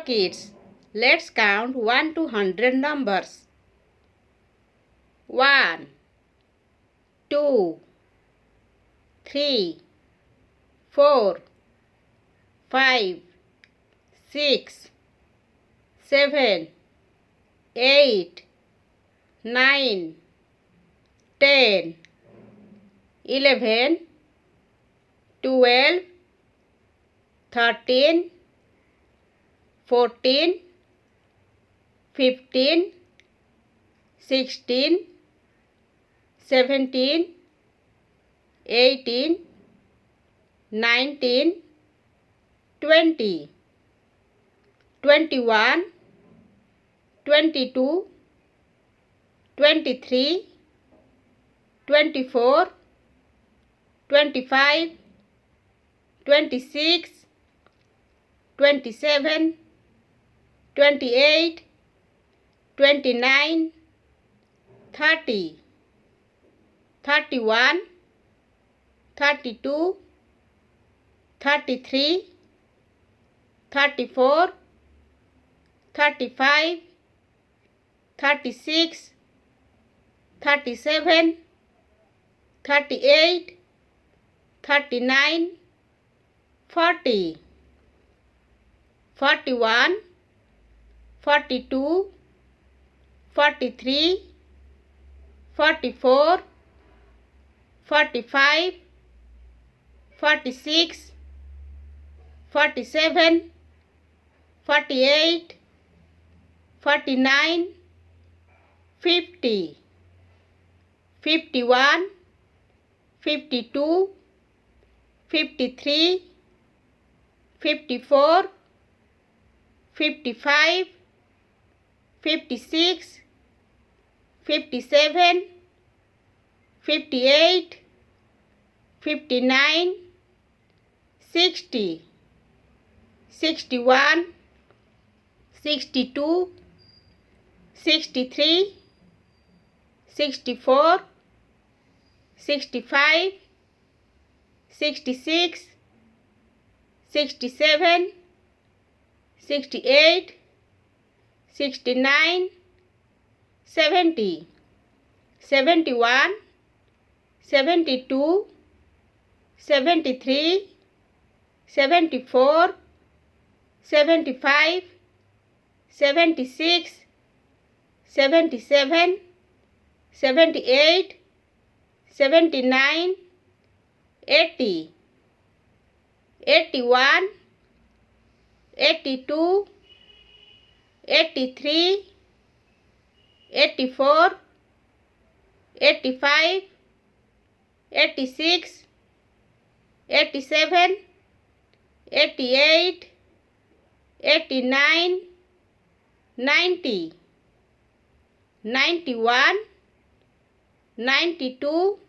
kids, let's count 1 to 100 numbers. 1, 2, 3, 4, 5, 6, 7, 8, 9, 10, 11, 12, 13, 14, 15, 16, 17, 18, 19, 20, 21, 22, 23, 24, 25, 26, 27, 28, 29, 30, 31, 32, 33, 34, 35, 36, 37, 38, 39, 40, 41, 42, 43, 44, 45, 46, 47, 48, 49, 50, 51, 52, 53, 54, 55, 56, 57, 58, 59, 60, 61, 62, 63, 64, 65, 66, 67, 68, 69, 70, 71, 72, 73, 74, 75, 76, 77, 78, 79, 80, 81, 82, 83, 84, 85, 86, 87, 88, 89, 90, 91, 92,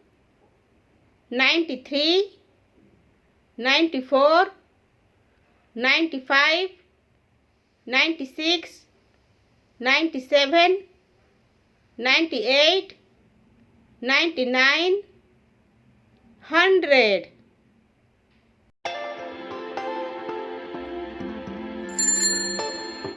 93, 94, 95, 96, 97, 98, 99, 100.